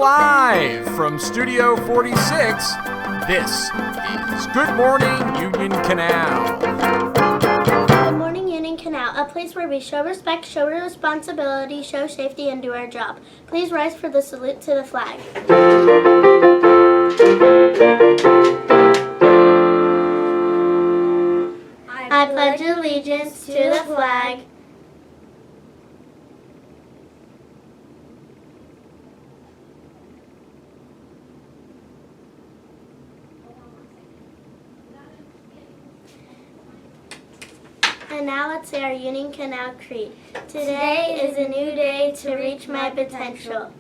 Live from Studio 46, this is Good Morning Union Canal. Good Morning Union Canal, a place where we show respect, show responsibility, show safety, and do our job. Please rise for the salute to the flag. I pledge allegiance to the flag And now let's say our Union Canal Creed. Today is a new day to reach my potential.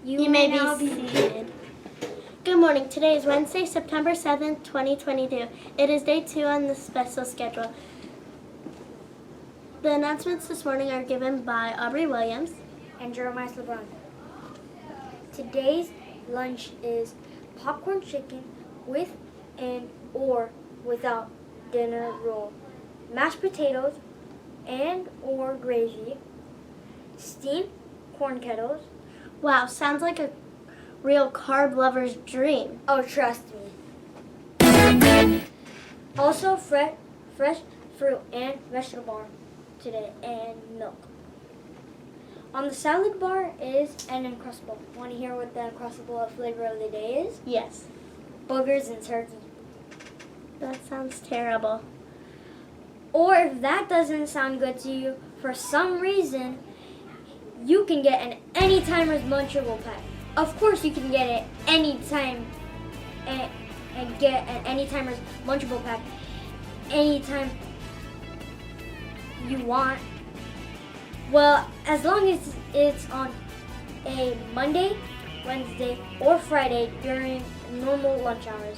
You may be seated. Good morning. Today is Wednesday, September 7th, 2022. It is day 2 on the special schedule. The announcements this morning are given by Aubrey Williams and Jeremiah LeBron. Today's lunch is popcorn chicken with and or without dinner roll, mashed potatoes and or gravy, steamed corn kettles. Wow, sounds like a real carb lover's dream. Oh, trust me. Also fresh fruit and vegetable bar today, and milk. On the salad bar is an Uncrustable. Want to hear what the Uncrustable flavor of the day is? Yes. Boogers and turkey. That sounds terrible. Or if that doesn't sound good to you, for some reason, you can get an Anytimers Lunchable pack. Of course you can get it anytime and get an Anytimers Lunchable pack anytime you want. Well, as long as it's on a Monday, Wednesday, or Friday during normal lunch hours.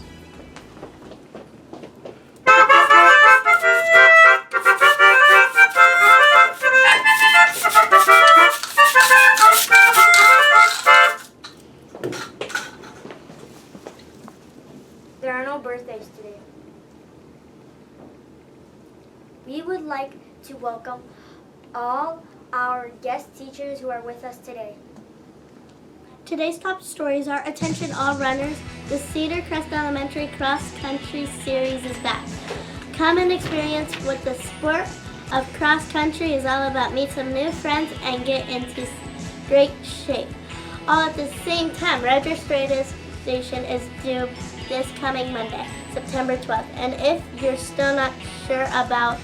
There are no birthdays today. We would like to welcome all our guest teachers who are with us today. Today's top stories are attention all runners. The Cedar Crest Elementary Cross Country Series is back. Come and experience what the sport of cross country is all about. Meet some new friends and get into great shape. All at the same time, registration is due this coming Monday, September 12th. And if you're still not sure about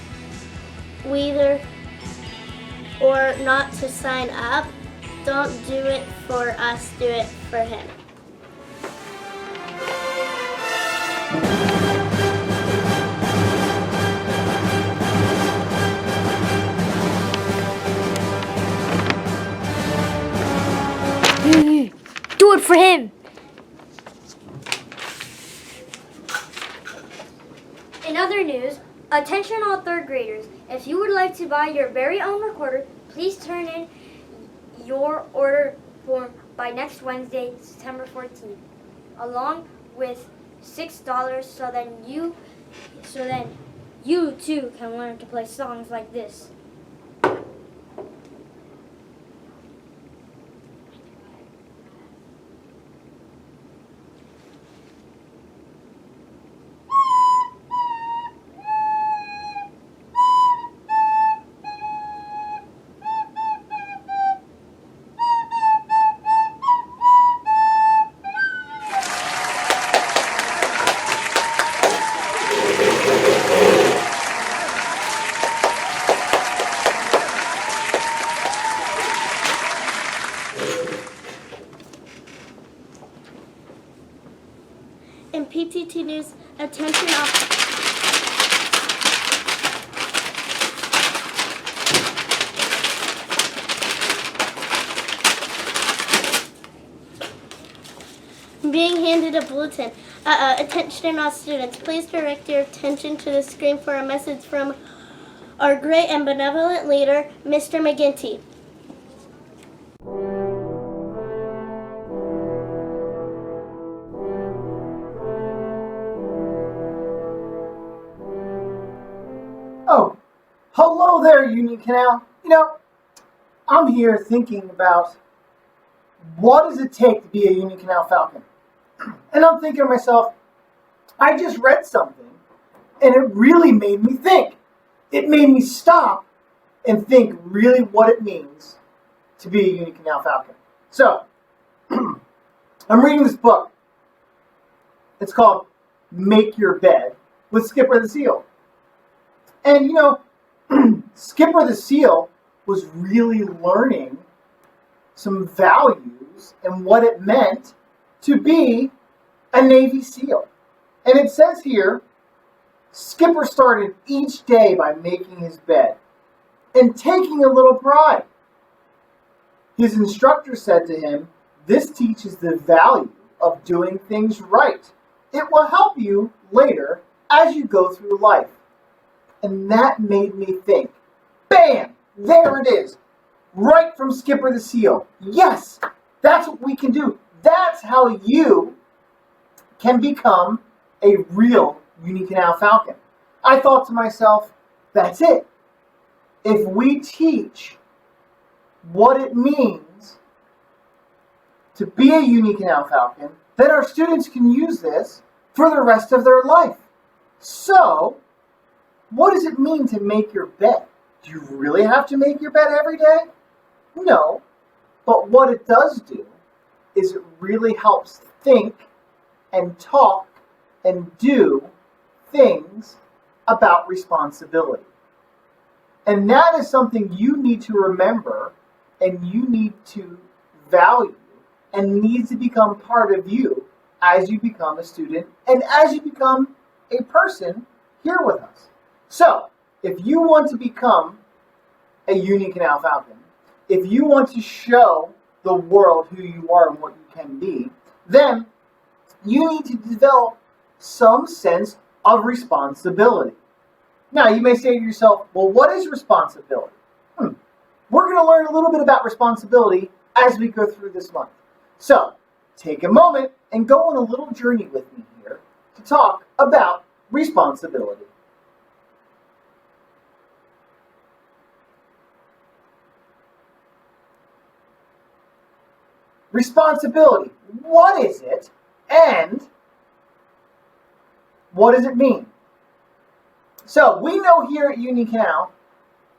whether or not to sign up, don't do it for us, do it for him. Do it for him! In other news, attention all third graders. If you would like to buy your very own recorder, please turn in your order form by next Wednesday, September 14th, along with $6 so then you too can learn to play songs like this. In PTT News, attention all being handed a bulletin. Attention all students, please direct your attention to the screen for a message from our great and benevolent leader, Mr. McGinty. Hello there, Union Canal. I'm here thinking about what does it take to be a Union Canal Falcon? And I'm thinking to myself, I just read something and it really made me think. It made me stop and think really what it means to be a Union Canal Falcon. So, I'm reading this book. It's called Make Your Bed with Skipper the Seal. And Skipper the Seal was really learning some values and what it meant to be a Navy SEAL. And it says here, Skipper started each day by making his bed and taking a little pride. His instructor said to him, "This teaches the value of doing things right. It will help you later as you go through life." And that made me think, bam, there it is, right from Skipper the Seal. Yes, that's what we can do. That's how you can become a real Union Canal Falcon. I thought to myself, that's it. If we teach what it means to be a Union Canal Falcon, then our students can use this for the rest of their life. So, what does it mean to make your bed? Do you really have to make your bed every day? No. But what it does do is it really helps think and talk and do things about responsibility. And that is something you need to remember and you need to value and needs to become part of you as you become a student and as you become a person here with us. So, if you want to become a Union Canal Falcon, if you want to show the world who you are and what you can be, then you need to develop some sense of responsibility. Now, you may say to yourself, well, what is responsibility? We're going to learn a little bit about responsibility as we go through this month. So, take a moment and go on a little journey with me here to talk about responsibility. Responsibility. What is it? And what does it mean? So, we know here at Union Canal,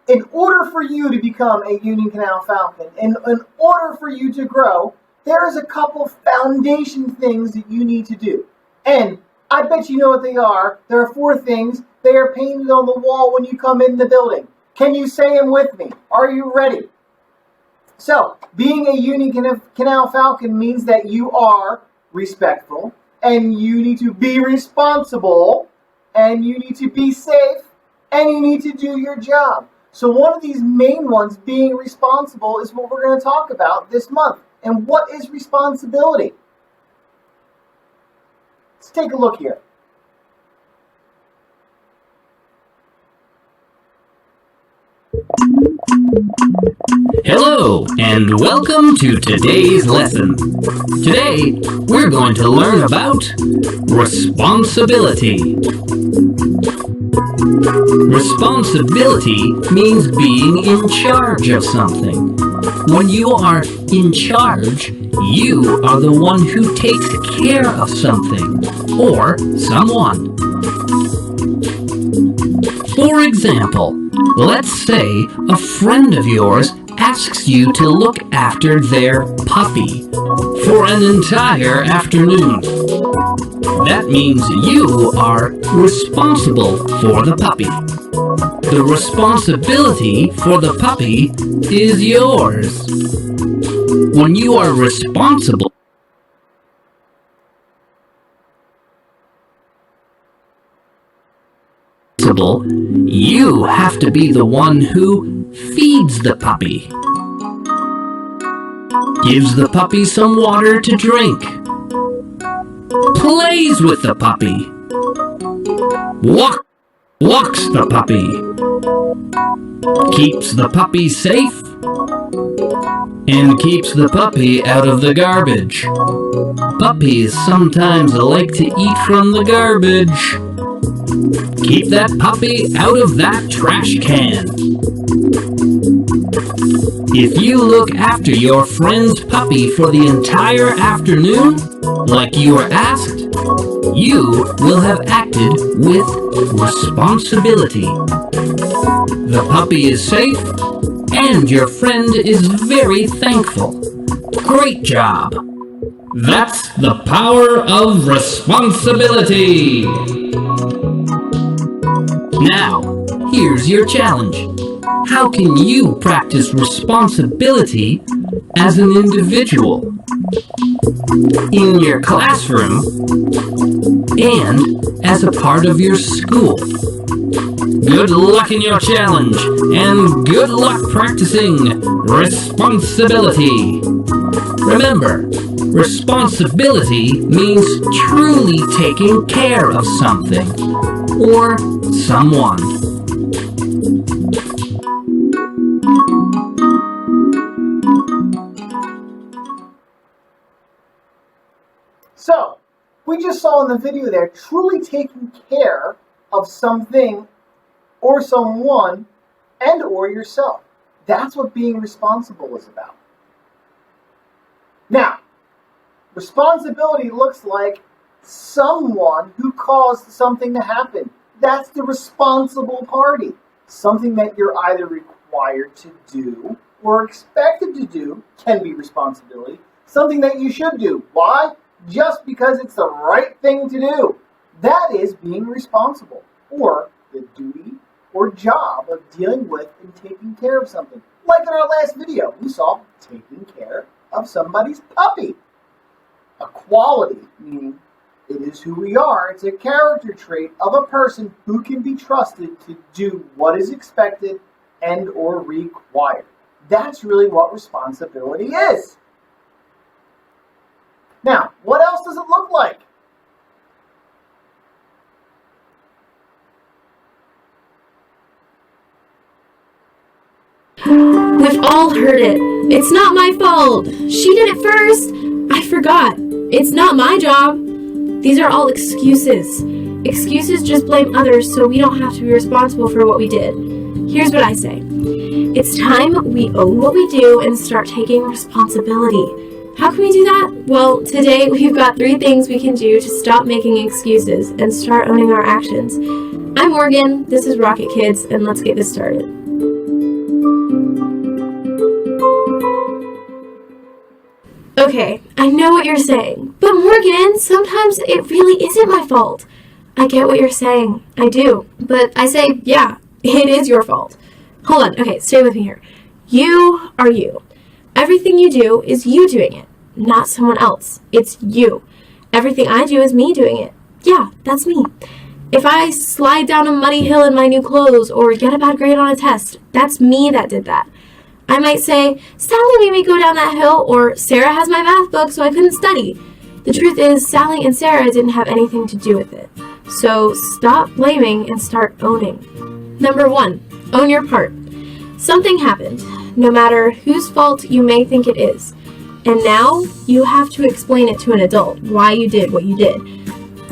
in order for you to become a Union Canal Falcon, and in order for you to grow, there is a couple foundation things that you need to do. And I bet you know what they are. There are 4 things. They are painted on the wall when you come in the building. Can you say them with me? Are you ready? So, being a Union Canal Falcon means that you are respectful, and you need to be responsible, and you need to be safe, and you need to do your job. So one of these main ones, being responsible, is what we're going to talk about this month. And what is responsibility? Let's take a look here. Hello, and welcome to today's lesson. Today, we're going to learn about responsibility. Responsibility means being in charge of something. When you are in charge, you are the one who takes care of something or someone. For example, let's say a friend of yours asks you to look after their puppy for an entire afternoon. That means you are responsible for the puppy. The responsibility for the puppy is yours. When you are responsible, you have to be the one who feeds the puppy, gives the puppy some water to drink, plays with the puppy, walks the puppy, keeps the puppy safe, and keeps the puppy out of the garbage. Puppies sometimes like to eat from the garbage. Keep that puppy out of that trash can. If you look after your friend's puppy for the entire afternoon, like you were asked, you will have acted with responsibility. The puppy is safe, and your friend is very thankful. Great job! That's the power of responsibility! Now, here's your challenge. How can you practice responsibility as an individual? In your classroom and as a part of your school. Good luck in your challenge and good luck practicing responsibility. Remember, responsibility means truly taking care of something or someone. So, we just saw in the video there, truly taking care of something or someone and or yourself. That's what being responsible is about. Now, responsibility looks like someone who caused something to happen. That's the responsible party. Something that you're either required to do or expected to do can be responsibility. Something that you should do. Why? Just because it's the right thing to do. That is being responsible, or the duty or job of dealing with and taking care of something. Like in our last video, we saw taking care of somebody's puppy. A quality, meaning it is who we are. It's a character trait of a person who can be trusted to do what is expected and or required. That's really what responsibility is. Now, what else does it look like? We've all heard it. It's not my fault. She did it first. I forgot. It's not my job. These are all excuses. Excuses just blame others so we don't have to be responsible for what we did. Here's what I say. It's time we own what we do and start taking responsibility. How can we do that? Well, today we've got 3 things we can do to stop making excuses and start owning our actions. I'm Morgan, this is Rocket Kids, and let's get this started. Okay, I know what you're saying, but Morgan, sometimes it really isn't my fault. I get what you're saying, I do, but I say, yeah, it is your fault. Hold on, okay, stay with me here. You are you. Everything you do is you doing it, not someone else. It's you. Everything I do is me doing it. Yeah, that's me. If I slide down a muddy hill in my new clothes or get a bad grade on a test, that's me that did that. I might say, Sally made me go down that hill, or Sarah has my math book so I couldn't study. The truth is, Sally and Sarah didn't have anything to do with it. So stop blaming and start owning. Number 1, own your part. Something happened, no matter whose fault you may think it is. And now you have to explain it to an adult why you did what you did.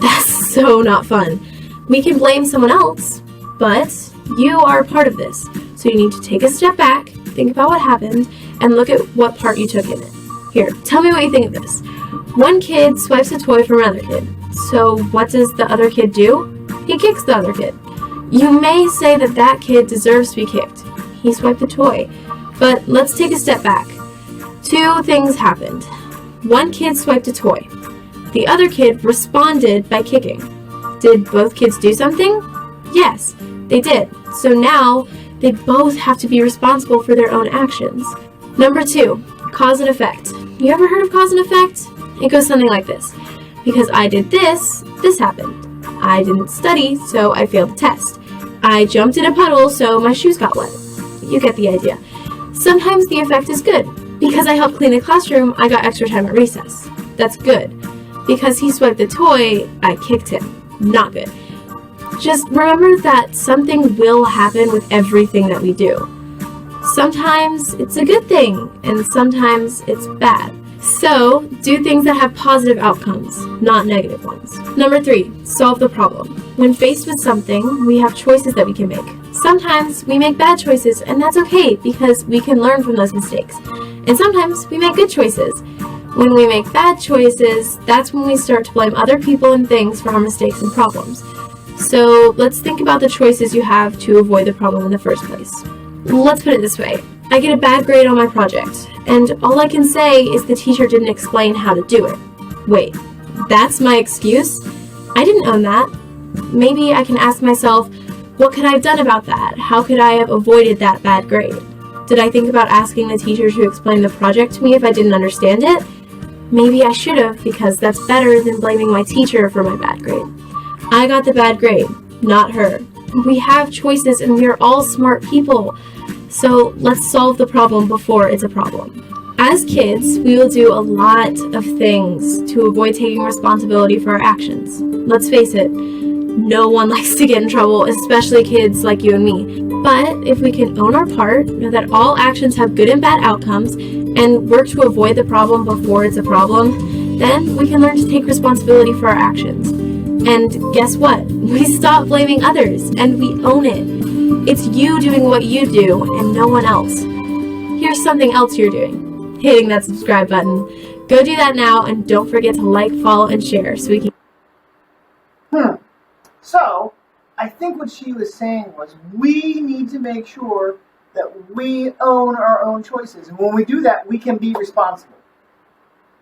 That's so not fun. We can blame someone else, but you are part of this. So you need to take a step back, think about what happened, and look at what part you took in it. Here, tell me what you think of this. One kid swipes a toy from another kid. So what does the other kid do? He kicks the other kid. You may say that that kid deserves to be kicked. He swiped the toy. But let's take a step back. 2 things happened. One kid swiped a toy. The other kid responded by kicking. Did both kids do something? Yes, they did. So now they both have to be responsible for their own actions. Number 2, cause and effect. You ever heard of cause and effect? It goes something like this. Because I did this, this happened. I didn't study, so I failed the test. I jumped in a puddle, so my shoes got wet. You get the idea. Sometimes the effect is good. Because I helped clean the classroom, I got extra time at recess. That's good. Because he swiped the toy, I kicked him. Not good. Just remember that something will happen with everything that we do. Sometimes it's a good thing, and sometimes it's bad. So, do things that have positive outcomes, not negative ones. Number 3, solve the problem. When faced with something, we have choices that we can make. Sometimes we make bad choices, and that's okay because we can learn from those mistakes. And sometimes we make good choices. When we make bad choices, that's when we start to blame other people and things for our mistakes and problems. So let's think about the choices you have to avoid the problem in the first place. Let's put it this way. I get a bad grade on my project, and all I can say is the teacher didn't explain how to do it. Wait, that's my excuse? I didn't own that. Maybe I can ask myself, what could I have done about that? How could I have avoided that bad grade? Did I think about asking the teacher to explain the project to me if I didn't understand it? Maybe I should have, because that's better than blaming my teacher for my bad grade. I got the bad grade, not her. We have choices and we are all smart people. So let's solve the problem before it's a problem. As kids, we will do a lot of things to avoid taking responsibility for our actions. Let's face it, no one likes to get in trouble, especially kids like you and me. But if we can own our part, know that all actions have good and bad outcomes, and work to avoid the problem before it's a problem, then we can learn to take responsibility for our actions. And guess what? We stop blaming others, and we own it. It's you doing what you do, and no one else. Here's something else you're doing. Hitting that subscribe button. Go do that now, and don't forget to like, follow, and share so we can... So, I think what she was saying was we need to make sure that we own our own choices. And when we do that, we can be responsible.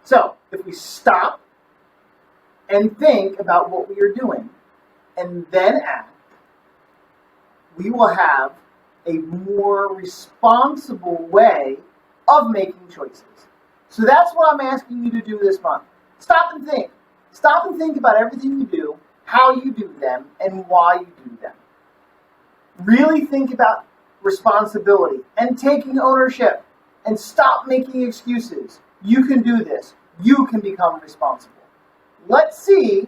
So, if we stop and think about what we are doing and then act, we will have a more responsible way of making choices. So that's what I'm asking you to do this month. Stop and think. Stop and think about everything you do, how you do them, and why you do them. Really think about responsibility and taking ownership, and stop making excuses. You can do this. You can become responsible. Let's see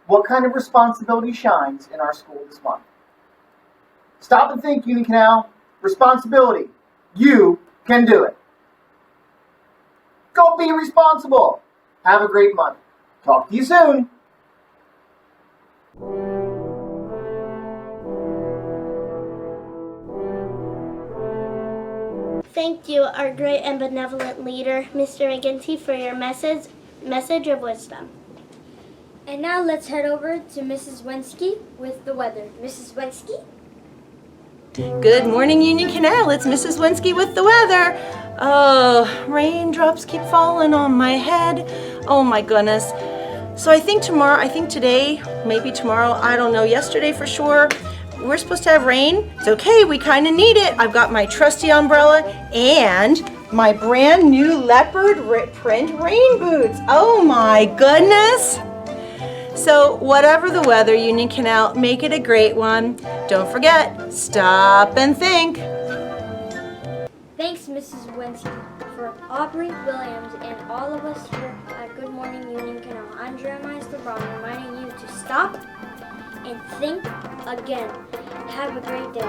what kind of responsibility shines in our school this month. Stop and think, Union Canal. Responsibility. You can do it. Go be responsible. Have a great month. Talk to you soon. Thank you, our great and benevolent leader, Mr. McGinty, for your message of wisdom. And now let's head over to Mrs. Wensky with the weather. Mrs. Wensky? Good morning, Union Canal. It's Mrs. Wensky with the weather. Oh, raindrops keep falling on my head. Oh my goodness. So I think today, maybe tomorrow, I don't know, yesterday for sure, we're supposed to have rain. It's okay, we kind of need it. I've got my trusty umbrella and my brand new leopard print rain boots. Oh my goodness. So whatever the weather, Union Canal, make it a great one. Don't forget, stop and think. Thanks, Mrs. Wensky. For Aubrey Williams and all of us here at Good Morning Union Canal, I'm Jeremiah LeBron, reminding you to stop and think again. Have a great day.